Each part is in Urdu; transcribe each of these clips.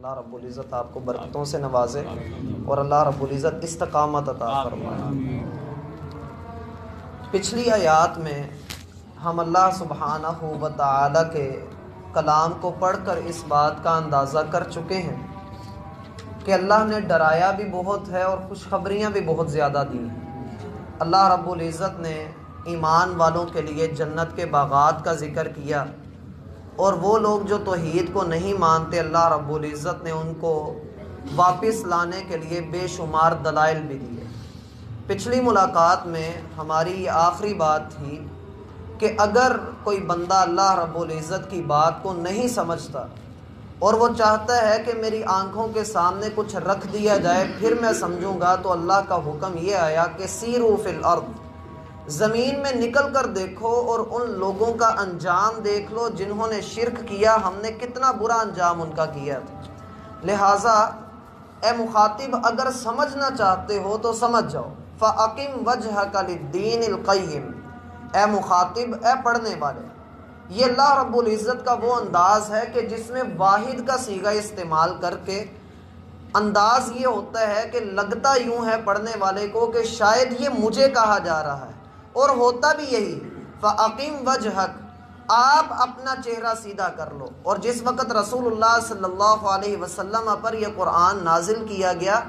اللہ رب العزت آپ کو برکتوں سے نوازے اور اللہ رب العزت استقامت عطا فرمائے۔ پچھلی آیات میں ہم اللہ سبحانہ و تعالی کے کلام کو پڑھ کر اس بات کا اندازہ کر چکے ہیں کہ اللہ نے ڈرایا بھی بہت ہے اور خوشخبریاں بھی بہت زیادہ دی ہیں۔ اللہ رب العزت نے ایمان والوں کے لیے جنت کے باغات کا ذکر کیا، اور وہ لوگ جو توحید کو نہیں مانتے اللہ رب العزت نے ان کو واپس لانے کے لیے بے شمار دلائل بھی دیے۔ پچھلی ملاقات میں ہماری یہ آخری بات تھی کہ اگر کوئی بندہ اللہ رب العزت کی بات کو نہیں سمجھتا اور وہ چاہتا ہے کہ میری آنکھوں کے سامنے کچھ رکھ دیا جائے پھر میں سمجھوں گا، تو اللہ کا حکم یہ آیا کہ سیروا فی الارض، زمین میں نکل کر دیکھو اور ان لوگوں کا انجام دیکھ لو جنہوں نے شرک کیا، ہم نے کتنا برا انجام ان کا کیا تھا۔ لہٰذا اے مخاطب، اگر سمجھنا چاہتے ہو تو سمجھ جاؤ۔ فَأَقِمْ وَجْهَكَ لِلدِّينِ الْقَيِّمِ، اے مخاطب، اے پڑھنے والے، یہ اللہ رب العزت کا وہ انداز ہے کہ جس میں واحد کا صیغہ استعمال کر کے انداز یہ ہوتا ہے کہ لگتا یوں ہے پڑھنے والے کو کہ شاید یہ مجھے کہا جا رہا ہے، اور ہوتا بھی یہی۔ فَأَقِمْ وَجْهَكَ، آپ اپنا چہرہ سیدھا کر لو۔ اور جس وقت رسول اللہ صلی اللہ علیہ وسلم پر یہ قرآن نازل کیا گیا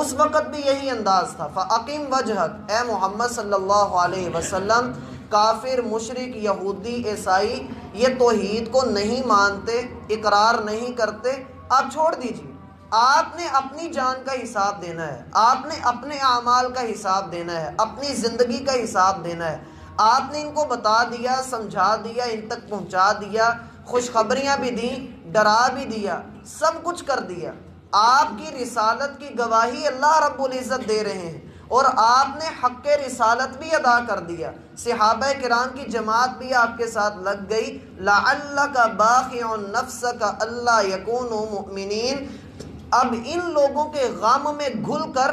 اس وقت بھی یہی انداز تھا۔ فَأَقِمْ وَجْهَكَ، اے محمد صلی اللہ علیہ وسلم، کافر، مشرک، یہودی، عیسائی یہ توحید کو نہیں مانتے، اقرار نہیں کرتے، آپ چھوڑ دیجیے۔ آپ نے اپنی جان کا حساب دینا ہے، آپ نے اپنے اعمال کا حساب دینا ہے، اپنی زندگی کا حساب دینا ہے۔ آپ نے ان کو بتا دیا، سمجھا دیا، ان تک پہنچا دیا، خوشخبریاں بھی دیں، ڈرا بھی دیا، سب کچھ کر دیا۔ آپ کی رسالت کی گواہی اللہ رب العزت دے رہے ہیں، اور آپ نے حق رسالت بھی ادا کر دیا۔ صحابہ کرام کی جماعت بھی آپ کے ساتھ لگ گئی۔ لَعَلَّكَ بَاخِعٌ نَفْسَكَ أَلَّا يَكُونُوا مُؤْمِنِينَ، اب ان لوگوں کے غم میں گھل کر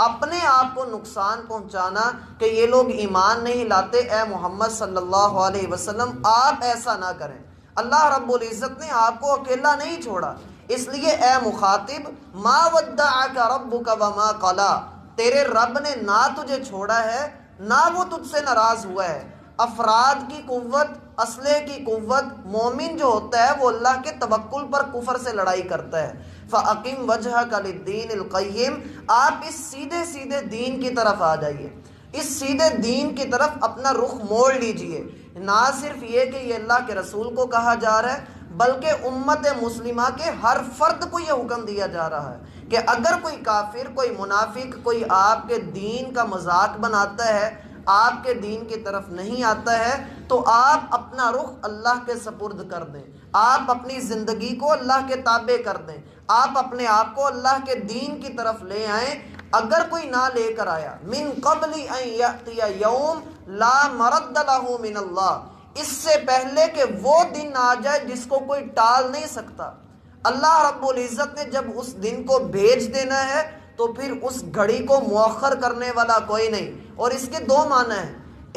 اپنے آپ کو نقصان پہنچانا کہ یہ لوگ ایمان نہیں لاتے، اے محمد صلی اللہ علیہ وسلم آپ ایسا نہ کریں۔ اللہ رب العزت نے آپ کو اکیلا نہیں چھوڑا، اس لیے اے مخاطب، ما ودعک ربک وما قلی، تیرے رب نے نہ تجھے چھوڑا ہے نہ وہ تجھ سے ناراض ہوا ہے۔ افراد کی قوت، اسلحے کی قوت، مومن جو ہوتا ہے وہ اللہ کے توکل پر کفر سے لڑائی کرتا ہے۔ فَأَقِمْ وَجْهَكَ لِلدِّينِ الْقَيِّمِ، آپ اس سیدھے سیدھے دین کی طرف آ جائیے، اس سیدھے دین کی طرف اپنا رخ موڑ لیجئے۔ نہ صرف یہ کہ یہ اللہ کے رسول کو کہا جا رہا ہے، بلکہ امت مسلمہ کے ہر فرد کو یہ حکم دیا جا رہا ہے کہ اگر کوئی کافر، کوئی منافق، کوئی آپ کے دین کا مذاق بناتا ہے، آپ کے دین کی طرف نہیں آتا ہے، تو آپ اپنا رخ اللہ کے سپرد کر دیں، آپ اپنی زندگی کو اللہ کے تابع کر دیں، آپ اپنے آپ کو اللہ کے دین کی طرف لے آئیں۔ اگر کوئی نہ لے کر آیا، من قبل ان یأتی یوم لا مرد لہ من اللہ، اس سے پہلے کہ وہ دن آ جائے جس کو کوئی ٹال نہیں سکتا۔ اللہ رب العزت نے جب اس دن کو بھیج دینا ہے تو پھر اس گھڑی کو مؤخر کرنے والا کوئی نہیں۔ اور اس کے دو معنی ہیں،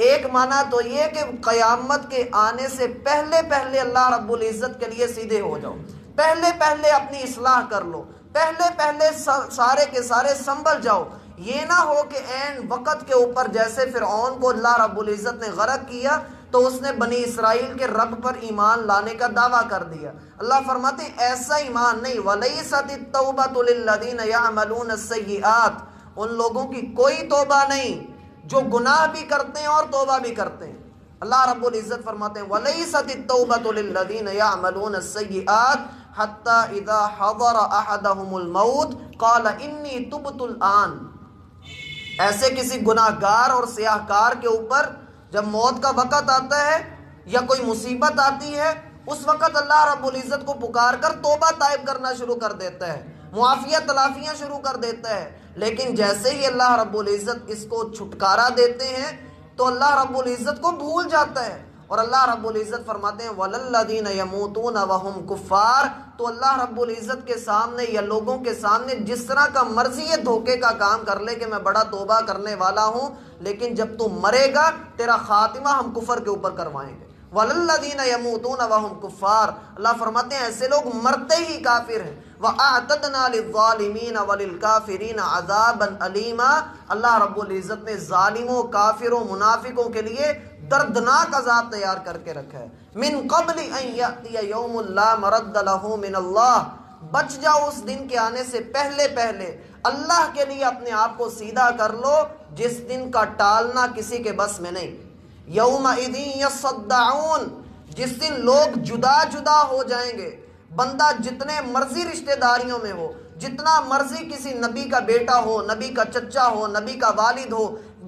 ایک معنی تو یہ کہ قیامت کے آنے سے پہلے پہلے اللہ رب العزت کے لیے سیدھے ہو جاؤ، پہلے پہلے اپنی اصلاح کر لو، پہلے پہلے سارے کے سارے سنبھل جاؤ۔ یہ نہ ہو کہ عین وقت کے اوپر جیسے فرعون کو اللہ رب العزت نے غرق کیا تو اس نے بنی اسرائیل کے رب پر ایمان لانے کا دعویٰ کر دیا۔ اللہ فرماتے ہیں ایسا ایمان نہیں، وَلَيْسَتِ التَّوْبَةُ لِلَّذِينَ يَعْمَلُونَ السَّيِّئَاتِ، ان لوگوں کی کوئی توبہ نہیں جو گناہ بھی کرتے ہیں اور توبہ بھی کرتے ہیں۔ اللہ رب العزت فرماتے ہیں وَلَيْسَتِ التَّوْبَةُ لِلَّذِينَ يَعْمَلُونَ السَّيِّئَاتِ حَتَّى إِذَا حَضَرَ أَحَدَهُمُ الْمَوْتُ قَالَ إِنِّي تُبْتُ الْآنَ، ایسے کسی گناہ گار اور سیاہ کار کے اوپر جب موت کا وقت آتا ہے یا کوئی مصیبت آتی ہے، اس وقت اللہ رب العزت کو پکار کر توبہ طائب کرنا شروع کر دیتا ہے، معافیہ تلافیاں شروع کر دیتا ہے۔ لیکن جیسے ہی اللہ رب العزت اس کو چھٹکارا دیتے ہیں تو اللہ رب العزت کو بھول جاتا ہے، اور اللہ رب العزت فرماتے ہیں وَلَلَّذِينَ يَمُوتُونَ وَهُمْ كُفَّارٌ، تو اللہ رب العزت کے سامنے یا لوگوں کے سامنے جس طرح کا مرضی یہ دھوکے کا کام کر لے کہ میں بڑا توبہ کرنے والا ہوں، لیکن جب تو مرے گا تیرا خاتمہ ہم کفر کے اوپر کروائیں گے۔ وَلَلَّذِينَ يَمُوتُونَ وَهُمْ كُفَّارٌ، اللہ فرماتے ہیں ایسے لوگ مرتے ہی کافر ہیں۔ وَأَعْتَدْنَا لِلظَّالِمِينَ وَلِلْكَافِرِينَ عَذَابًا أَلِيمًا، اللہ رب العزت نے ظالموں، کافروں، منافقوں کے لیے دردناک عذاب تیار کر کے رکھا ہے۔ مِن قَبْلِ أَن يَأْتِيَ يَوْمٌ لَا مَرَدَّ لَهُ مِنَ اللَّهِ، بچ جاؤ اس دن کے آنے سے پہلے پہلے اللہ کے لیے اپنے آپ کو سیدھا کر لو جس دن کا ٹالنا کسی کے بس میں نہیں۔ یومئذ یصدعون، جس دن لوگ جدا جدا ہو جائیں گے، بندہ جتنے مرضی رشتہ داریوں میں ہو، جتنا مرضی کسی نبی کا بیٹا ہو، نبی کا چچا ہو، نبی کا والد ہو،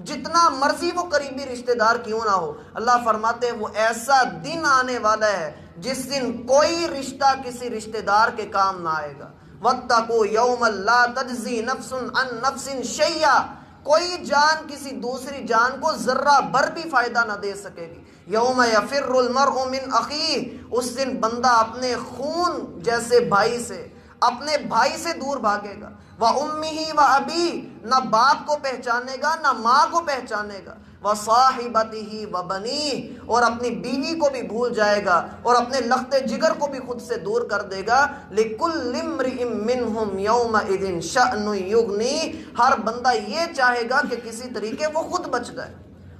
جتنا مرضی وہ قریبی رشتہ دار کیوں نہ ہو، اللہ فرماتے ہیں وہ ایسا دن آنے والا ہے جس دن کوئی رشتہ کسی رشتہ دار کے کام نہ آئے گا۔ وَاتَّقُوا يَوْمًا لَا تَجْزِي نَفْسٌ عَن نَفْسٍ شَيْئًا، کوئی جان کسی دوسری جان کو ذرہ بھر بھی فائدہ نہ دے سکے گی۔ یوم یفر المرء من اخیہ، اس دن بندہ اپنے خون جیسے بھائی سے، اپنے بھائی سے دور بھاگے گا۔ وَأُمِّهِ وَأَبِيهِ، نہ باپ کو پہچانے گا نہ ماں کو پہچانے گا۔ وَصَاحِبَتِهِ وَبَنِيهِ، اور اپنی بیوی کو بھی بھول جائے گا اور اپنے لخت جگر کو بھی خود سے دور کر دے گا۔ لِكُلِّ امْرِئٍ مِّنْهُمْ يَوْمَئِذٍ شَأْنٌ يُغْنِيهِ، ہر بندہ یہ چاہے گا کہ کسی طریقے وہ خود بچ جائے،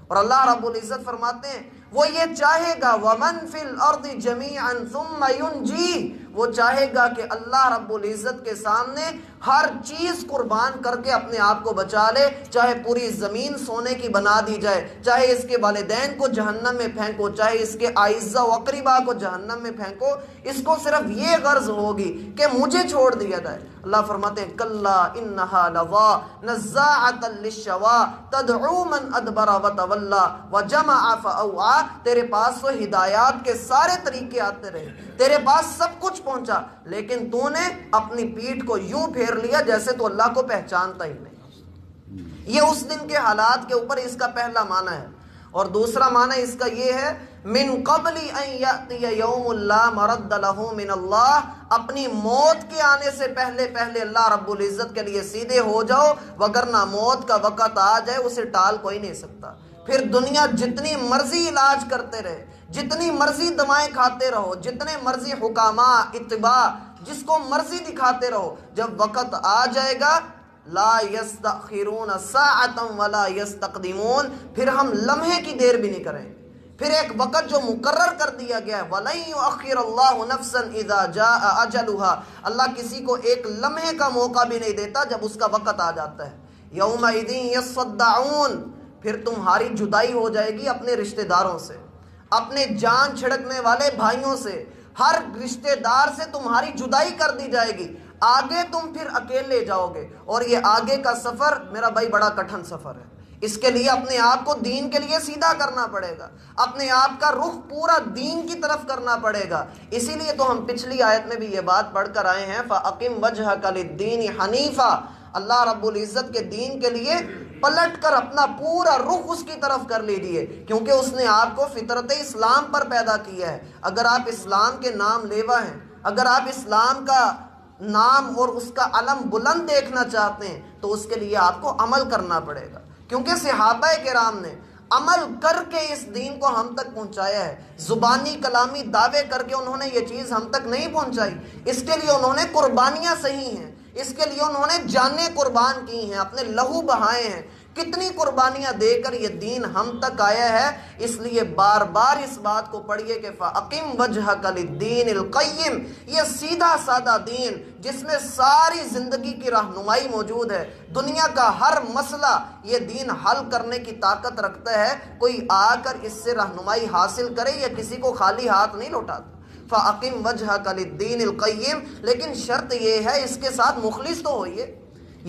اور اللہ رب العزت فرماتے ہیں وہ یہ چاہے گا وَمَن فِي الْأَرْضِ جَمِيعًا ثُمَّ يُنْجِيهِ، وہ چاہے گا کہ اللہ رب العزت کے سامنے ہر چیز قربان کر کے اپنے آپ کو بچا لے، چاہے پوری زمین سونے کی بنا دی جائے، چاہے اس کے والدین کو جہنم میں پھینکو، چاہے اس کے اعزاء و اقرباء کو جہنم میں پھینکو، اس کو صرف یہ غرض ہوگی کہ مجھے چھوڑ دیا جائے۔ اللہ فرماتے ہیں کلا انہا لظا نزاعۃ للشوا تدعو من ادبر وتولى وجمع فاوعى، تیرے پاس تو ہدایات کے سارے طریقے آتے رہے، تیرے پاس سب کچھ پہنچا، لیکن تو نے اپنی پیٹھ کو یوں پھیر لیا جیسے تو اللہ کو پہچانتا ہی نہیں۔ یہ اس دن کے حالات کے اوپر اس کا پہلا معنی ہے، اور دوسرا معنی اس کا یہ ہے من قبل ان یاتی یوم لا مرد له من اللہ، اپنی موت کے آنے سے پہلے پہلے اللہ رب العزت کے لیے سیدھے ہو جاؤ، وگرنہ موت کا وقت آ جائے اسے ٹال کوئی نہیں سکتا۔ پھر دنیا جتنی مرضی علاج کرتے رہے، جتنی مرضی دوائیں کھاتے رہو، جتنے مرضی حکامہ اتباع جس کو مرضی دکھاتے رہو، جب وقت آ جائے گا لا یستأخرون ساعتا ولا یستقدمون، پھر ہم لمحے کی دیر بھی نہیں کریں، پھر ایک وقت جو مقرر کر دیا گیا ہے وَلَن يُؤَخِّرَ اللَّهُ نَفْسًا إِذَا جَاءَ أَجَلُهَا، اللہ کسی کو ایک لمحے کا موقع بھی نہیں دیتا جب اس کا وقت آ جاتا ہے۔ يَوْمَئِذٍ يَصَّدَّعُونَ، پھر تمہاری جدائی ہو جائے گی اپنے رشتہ داروں سے، اپنے جان چھڑکنے والے بھائیوں سے، ہر رشتہ دار سے تمہاری جدائی کر دی جائے گی، آگے تم پھر اکیلے جاؤ گے، اور یہ آگے کا سفر میرا بھائی بڑا کٹھن سفر ہے، اس کے لیے اپنے آپ کو دین کے لیے سیدھا کرنا پڑے گا، اپنے آپ کا رخ پورا دین کی طرف کرنا پڑے گا۔ اسی لیے تو ہم پچھلی آیت میں بھی یہ بات پڑھ کر آئے ہیں فَأَقِمْ وَجْهَكَ لِلدِّينِ حَنِيفًا، اللہ رب العزت کے دین کے لیے پلٹ کر اپنا پورا رخ اس کی طرف کر لیجیے، کیونکہ اس نے آپ کو فطرت اسلام پر پیدا کیا ہے۔ اگر آپ اسلام کے نام لیوا ہیں، اگر آپ اسلام کا نام اور اس کا علم بلند دیکھنا چاہتے ہیں تو اس کے لیے آپ کو عمل کرنا پڑے گا، کیونکہ صحابہ کرام نے عمل کر کے اس دین کو ہم تک پہنچایا ہے، زبانی کلامی دعوے کر کے انہوں نے یہ چیز ہم تک نہیں پہنچائی، اس کے لیے انہوں نے قربانیاں سہی ہیں، اس کے لیے انہوں نے جانیں قربان کی ہیں، اپنے لہو بہائے ہیں، کتنی قربانیاں دے کر یہ دین ہم تک آیا ہے۔ اس لیے بار بار اس بات کو پڑھیے کہ فَأَقِمْ وَجْهَكَ لِلدِّينِ الْقَيِّمِ، یہ سیدھا سادہ دین جس میں ساری زندگی کی رہنمائی موجود ہے، دنیا کا ہر مسئلہ یہ دین حل کرنے کی طاقت رکھتا ہے، کوئی آ کر اس سے رہنمائی حاصل کرے یا کسی کو خالی ہاتھ نہیں لوٹاتا۔ فَأَقِمْ وَجْهَكَ لِلدِّينِ الْقَيِّمِ، لیکن شرط یہ ہے اس کے ساتھ مخلص تو ہوئیے،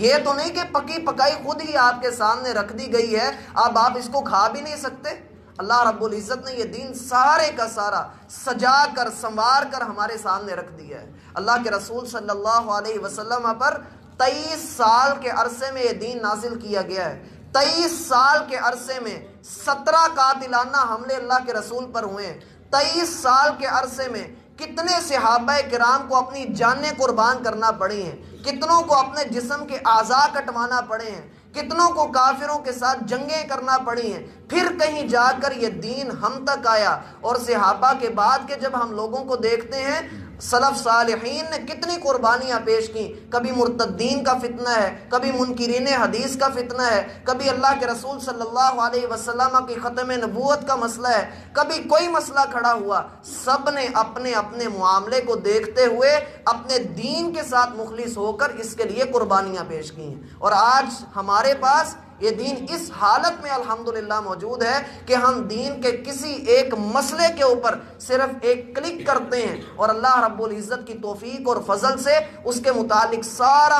یہ تو نہیں کہ پکی پکائی خود ہی آپ کے سامنے رکھ دی گئی ہے، اب آپ اس کو کھا بھی نہیں سکتے۔ اللہ رب العزت نے یہ دین سارے کا سارا سجا کر سنوار کر ہمارے سامنے رکھ دیا ہے۔ اللہ کے رسول صلی اللہ علیہ وسلم پر 23 سال کے عرصے میں یہ دین نازل کیا گیا ہے، 23 سال کے عرصے میں 17 قاتلانہ حملے اللہ کے رسول پر ہوئے ہیں، 23 سال کے عرصے میں کتنے صحابہ کرام کو اپنی جانیں قربان کرنا پڑی ہیں، کتنوں کو اپنے جسم کے اعضاء کٹوانا پڑے ہیں، کتنوں کو کافروں کے ساتھ جنگیں کرنا پڑی ہیں، پھر کہیں جا کر یہ دین ہم تک آیا۔ اور صحابہ کے بعد کے جب ہم لوگوں کو دیکھتے ہیں، سلف صالحین نے کتنی قربانیاں پیش کی، کبھی مرتدین کا فتنہ ہے، کبھی منکرین حدیث کا فتنہ ہے، کبھی اللہ کے رسول صلی اللہ علیہ وسلم کی ختم نبوت کا مسئلہ ہے، کبھی کوئی مسئلہ کھڑا ہوا، سب نے اپنے اپنے معاملے کو دیکھتے ہوئے اپنے دین کے ساتھ مخلص ہو کر اس کے لیے قربانیاں پیش کی ہیں۔ اور آج ہمارے پاس یہ دین اس حالت میں الحمدللہ موجود ہے کہ ہم دین کے کسی ایک مسئلے کے اوپر صرف ایک کلک کرتے ہیں اور اللہ رب العزت کی توفیق اور فضل سے اس کے متعلق سارا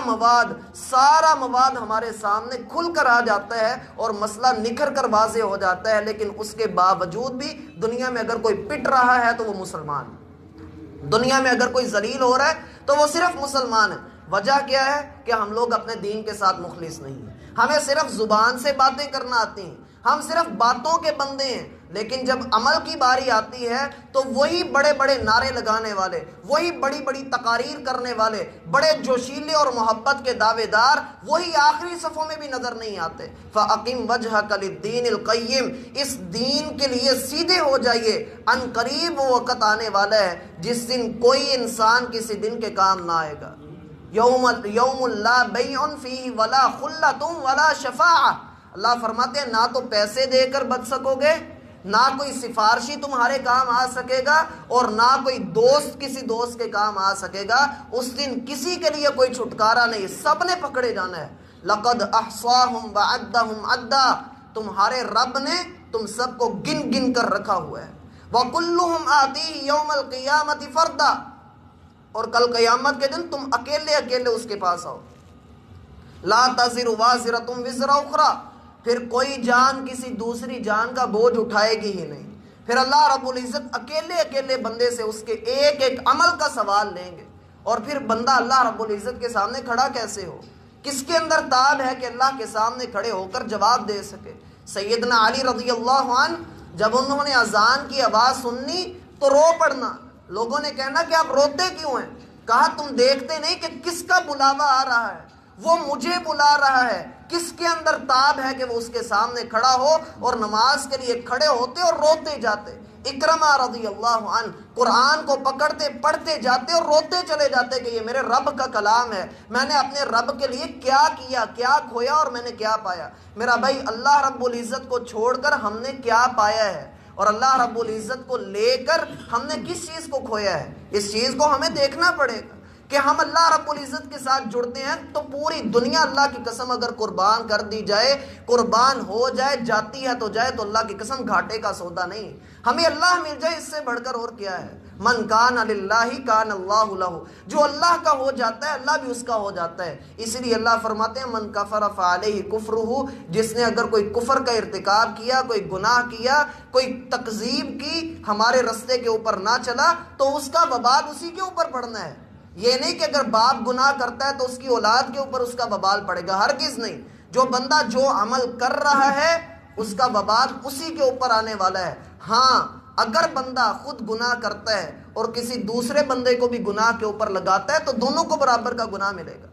مواد ہمارے سامنے کھل کر آ جاتا ہے اور مسئلہ نکھر کر واضح ہو جاتا ہے۔ لیکن اس کے باوجود بھی دنیا میں اگر کوئی پٹ رہا ہے تو وہ مسلمان ہے، دنیا میں اگر کوئی ذلیل ہو رہا ہے تو وہ صرف مسلمان ہے۔ وجہ کیا ہے کہ ہم لوگ اپنے دین کے ساتھ مخلص نہیں ہیں، ہمیں صرف زبان سے باتیں کرنا آتی ہیں، ہم صرف باتوں کے بندے ہیں، لیکن جب عمل کی باری آتی ہے تو وہی بڑے بڑے نعرے لگانے والے، وہی بڑی بڑی تقاریر کرنے والے، بڑے جوشیلے اور محبت کے دعوے دار، وہی آخری صفوں میں بھی نظر نہیں آتے۔ فَأَقِمْ وَجْهَكَ لِلدِّينِ الْقَيِّمِ، اس دین کے لیے سیدھے ہو جائیے، ان قریب وہ وقت آنے والا ہے جس دن کوئی انسان کسی دن کے کام نہ آئے گا۔ یوم لا بیع فیہ ولا خلۃ ولا شفاعہ، اللہ فرماتے ہیں نہ تو پیسے دے کر بچ سکو گے، نہ کوئی سفارشی تمہارے کام آ سکے گا، اور نہ کوئی دوست کسی دوست کے کام آ سکے گا۔ اس دن کسی کے لیے کوئی چھٹکارا نہیں، سب نے پکڑے جانا ہے۔ لقد احصاہم وعدہم عدا، تمہارے رب نے تم سب کو گن گن کر رکھا ہوا ہے۔ وکلہم آتیہ یوم القیامۃ فردا، اور کل قیامت کے دن تم اکیلے اکیلے اس کے پاس آؤ۔ لا تزر وازرۃ وزر اخری، پھر کوئی جان کسی دوسری جان کا بوجھ اٹھائے گی ہی نہیں۔ پھر اللہ رب العزت اکیلے اکیلے بندے سے اس کے ایک ایک عمل کا سوال لیں گے، اور پھر بندہ اللہ رب العزت کے سامنے کھڑا کیسے ہو، کس کے اندر تاب ہے کہ اللہ کے سامنے کھڑے ہو کر جواب دے سکے۔ سیدنا علی رضی اللہ عنہ جب انہوں نے اذان کی آواز سنی تو رو پڑنا، لوگوں نے کہنا کہ آپ روتے کیوں ہیں؟ کہا تم دیکھتے نہیں کہ کس کا بلاوا آ رہا ہے، وہ مجھے بلا رہا ہے، کس کے اندر تاب ہے کہ وہ اس کے سامنے کھڑا ہو، اور نماز کے لیے کھڑے ہوتے اور روتے جاتے۔ اکرمہ رضی اللہ عنہ قرآن کو پکڑتے پڑھتے جاتے اور روتے چلے جاتے کہ یہ میرے رب کا کلام ہے، میں نے اپنے رب کے لیے کیا کیا، کیا کھویا اور میں نے کیا پایا۔ میرا بھائی، اللہ رب العزت کو چھوڑ کر ہم نے کیا پایا ہے، اور اللہ رب العزت کو لے کر ہم نے کس چیز کو کھویا ہے؟ اس چیز کو ہمیں دیکھنا پڑے گا کہ ہم اللہ رب العزت کے ساتھ جڑتے ہیں تو پوری دنیا اللہ کی قسم اگر قربان کر دی جائے، قربان ہو جائے، جاتی ہے تو جائے، تو اللہ کی قسم گھاٹے کا سودا نہیں، ہمیں اللہ مل جائے اس سے بڑھ کر اور کیا ہے۔ من کان للہ کان اللہ لہ، جو اللہ کا ہو جاتا ہے اللہ بھی اس کا ہو جاتا ہے۔ اسی لیے اللہ فرماتے ہیں من کفر فعلیہ کفرہ، جس نے اگر کوئی کفر کا ارتکاب کیا، کوئی گناہ کیا، کوئی تکذیب کی، ہمارے رستے کے اوپر نہ چلا، تو اس کا وبال اسی کے اوپر پڑنا ہے۔ یہ نہیں کہ اگر باپ گناہ کرتا ہے تو اس کی اولاد کے اوپر اس کا وبال پڑے گا، ہرگز نہیں۔ جو بندہ جو عمل کر رہا ہے اس کا وبال اسی کے اوپر آنے والا ہے۔ ہاں، اگر بندہ خود گناہ کرتا ہے اور کسی دوسرے بندے کو بھی گناہ کے اوپر لگاتا ہے تو دونوں کو برابر کا گناہ ملے گا،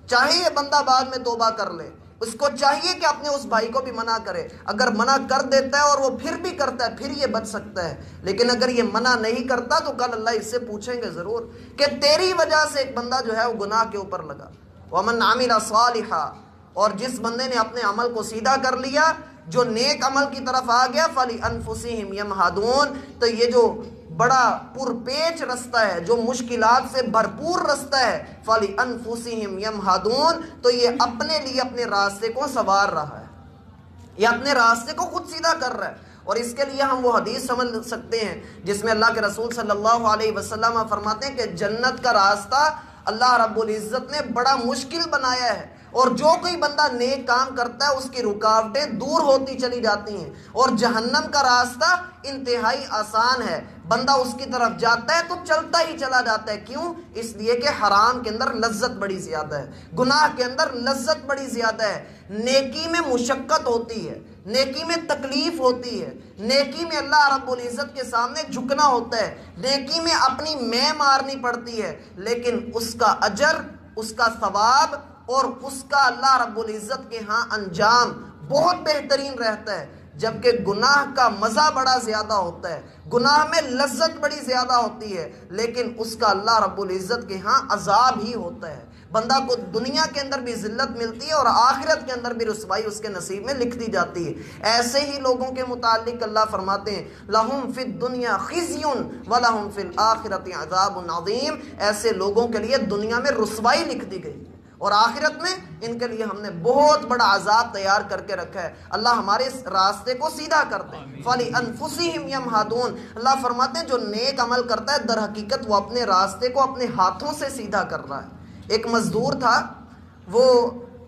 چاہے یہ بندہ بعد میں توبہ کر لے، اس کو چاہیے کہ اپنے اس بھائی کو بھی منع کرے۔ اگر منع کر دیتا ہے اور وہ پھر بھی کرتا ہے، پھر یہ بچ سکتا ہے، لیکن اگر یہ منع نہیں کرتا تو کل اللہ اس سے پوچھیں گے ضرور کہ تیری وجہ سے ایک بندہ جو ہے وہ گناہ کے اوپر لگا۔ وَمَنْ عَمِلَ صَالِحًا، اور جس بندے نے اپنے عمل کو سیدھا کر لیا، جو نیک عمل کی طرف آ گیا، فَلِأَنفُسِهِمْ يَمْهَدُونَ، تو یہ جو بڑا پرپیچ رستہ ہے، جو مشکلات سے بھرپور رستہ ہے، فَلِأَنفُسِهِمْ يَمْهَدُونَ، تو یہ اپنے لیے اپنے راستے کو سنوار رہا ہے، یہ اپنے راستے کو خود سیدھا کر رہا ہے۔ اور اس کے لیے ہم وہ حدیث سمجھ سکتے ہیں جس میں اللہ کے رسول صلی اللہ علیہ وسلم فرماتے ہیں کہ جنت کا راستہ اللہ رب العزت نے بڑا مشکل بنایا ہے، اور جو کوئی بندہ نیک کام کرتا ہے اس کی رکاوٹیں دور ہوتی چلی جاتی ہیں، اور جہنم کا راستہ انتہائی آسان ہے۔ بندہ اس کی طرف جاتا ہے تو چلتا ہی چلا جاتا ہے. کیوں؟ اس لیے کہ حرام کے اندر لذت بڑی زیادہ ہے، گناہ کے اندر لذت بڑی زیادہ ہے. نیکی میں مشقت ہوتی ہے، نیکی میں تکلیف ہوتی ہے، نیکی میں اللہ رب العزت کے سامنے جھکنا ہوتا ہے، نیکی میں اپنی میں مارنی پڑتی ہے، لیکن اس کا اجر، اس کا ثواب اور اس کا اللہ رب العزت کے ہاں انجام بہت بہترین رہتا ہے. جبکہ گناہ کا مزہ بڑا زیادہ ہوتا ہے، گناہ میں لذت بڑی زیادہ ہوتی ہے، لیکن اس کا اللہ رب العزت کے ہاں عذاب ہی ہوتا ہے. بندہ کو دنیا کے اندر بھی ذلت ملتی ہے اور آخرت کے اندر بھی رسوائی اس کے نصیب میں لکھ دی جاتی ہے. ایسے ہی لوگوں کے متعلق اللہ فرماتے ہیں لَهُمْ فِي الدُّنْيَا خِزْيٌ وَلَهُمْ فِي الْآخِرَةِ عَذَابٌ عَظِيمٌ. ایسے لوگوں کے لیے دنیا میں رسوائی لکھ دی گئی اور آخرت میں ان کے لیے ہم نے بہت بڑا عذاب تیار کر کے رکھا ہے. اللہ ہمارے اس راستے کو سیدھا کر دے. فَلِأَنفُسِهِمْ يَمْهَدُونَ. اللہ فرماتے ہیں جو نیک عمل کرتا ہے در حقیقت وہ اپنے راستے کو اپنے ہاتھوں سے سیدھا کر رہا ہے. ایک مزدور تھا، وہ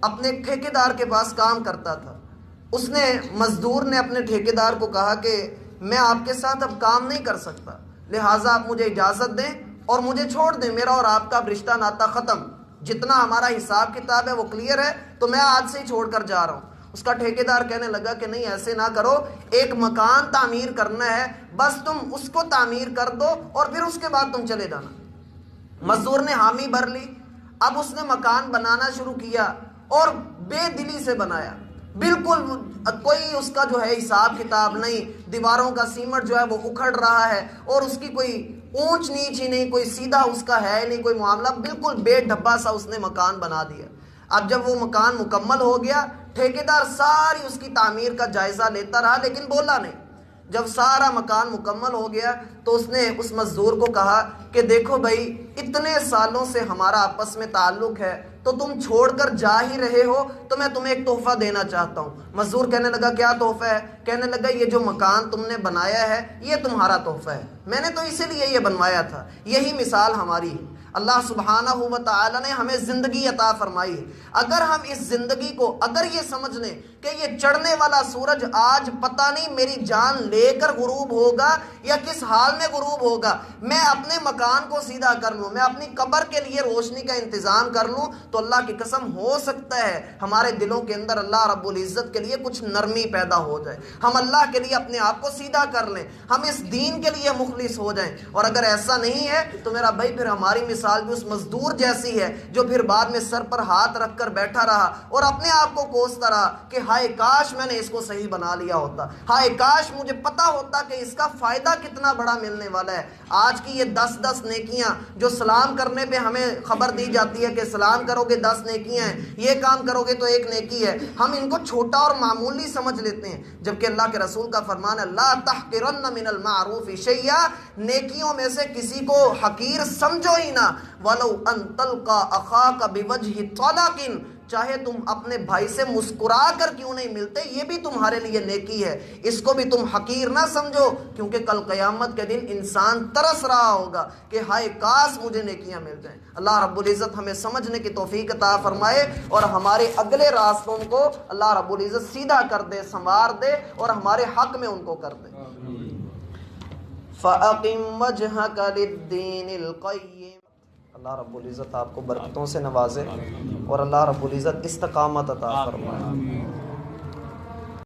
اپنے ٹھیکیدار کے پاس کام کرتا تھا. اس نے مزدور نے اپنے ٹھیکیدار کو کہا کہ میں آپ کے ساتھ اب کام نہیں کر سکتا، لہٰذا آپ مجھے اجازت دیں اور مجھے چھوڑ دیں، میرا اور آپ کا رشتہ ناتا ختم، جتنا ہمارا حساب کتاب ہے وہ کلیئر ہے، تو میں آج سے ہی چھوڑ کر جا رہا ہوں. اس کا ٹھیکیدار کہنے لگا کہ نہیں ایسے نہ کرو، ایک مکان تعمیر کرنا ہے، بس تم اس کو تعمیر کر دو اور پھر اس کے بعد تم چلے جانا. مزدور نے حامی بھر لی. اب اس نے مکان بنانا شروع کیا اور بے دلی سے بنایا، بالکل کوئی اس کا جو ہے حساب کتاب نہیں، دیواروں کا سیمٹ جو ہے وہ اکھڑ رہا ہے اور اس کی کوئی اونچ نیچ ہی نہیں، کوئی سیدھا اس کا ہے نہیں کوئی معاملہ، بالکل بے ڈھبا سا اس نے مکان بنا دیا. اب جب وہ مکان مکمل ہو گیا، ٹھیکیدار ساری اس کی تعمیر کا جائزہ لیتا رہا لیکن بولا نہیں. جب سارا مکان مکمل ہو گیا تو اس نے اس مزدور کو کہا کہ دیکھو بھائی، اتنے سالوں سے ہمارا آپس میں تعلق ہے، تو تم چھوڑ کر جا ہی رہے ہو تو میں تمہیں ایک تحفہ دینا چاہتا ہوں. مزدور کہنے لگا کیا تحفہ ہے؟ کہنے لگا یہ جو مکان تم نے بنایا ہے یہ تمہارا تحفہ ہے، میں نے تو اسی لیے یہ بنوایا تھا. یہی مثال ہماری ہے. اللہ سبحانہ و تعالی نے ہمیں زندگی عطا فرمائی ہے. اگر ہم اس زندگی کو اگر یہ سمجھ لیں کہ یہ چڑھنے والا سورج آج پتہ نہیں میری جان لے کر غروب ہوگا یا کس حال میں غروب ہوگا، میں اپنے مکان کو سیدھا کر لوں، میں اپنی قبر کے لیے روشنی کا انتظام کر لوں، تو اللہ کی قسم ہو سکتا ہے ہمارے دلوں کے اندر اللہ رب العزت کے لیے کچھ نرمی پیدا ہو جائے، ہم اللہ کے لیے اپنے آپ کو سیدھا کر لیں، ہم اس دین کے لیے مخلص ہو جائیں. اور اگر ایسا نہیں ہے تو میرا بھائی پھر ہماری مثال بھی اس مزدور جیسی ہے جو پھر بعد میں سر پر ہاتھ رکھ کر بیٹھا رہا اور اپنے آپ کو کوستا رہا کہ ہائے کاش میں نے اس کو صحیح بنا لیا ہوتا، ہائے کاش مجھے پتا ہوتا کہ اس کا فائدہ کتنا بڑا ملنے والا ہے. آج کی یہ 10 نیکیاں جو سلام کرنے پہ ہمیں خبر دی جاتی ہے کہ سلام کرو گے 10 نیکیاں ہیں، یہ کام کرو گے تو 1 نیکی ہے، ہم ان کو چھوٹا اور معمولی سمجھ لیتے ہیں، جبکہ اللہ کے رسول کا فرمان ہے لا تحقرن من المعروف شیئا، نیکیوں میں سے کسی کو حقیر سمجھو ہی نہ، ولو ان تلقى اخاك بوجه طلق، چاہے تم اپنے بھائی سے مسکرا کر کیوں نہیں ملتے، یہ بھی تمہارے لیے نیکی ہے، اس کو بھی تم حقیر نہ سمجھو، کیونکہ کل قیامت کے دن انسان ترس رہا ہوگا کہ ہائے کاش مجھے نیکیاں مل جائیں. اللہ رب العزت ہمیں سمجھنے کی توفیق عطا فرمائے اور ہمارے اگلے راستوں کو اللہ رب العزت سیدھا کر دے، سنوار دے اور ہمارے حق میں ان کو کر دے. فَأَقِمْ وَجْهَكَ لِلدِّينِ الْقَيِّمِ. اللہ رب العزت آپ کو برکتوں سے نوازے اور اللہ رب العزت استقامت عطا فرمائے.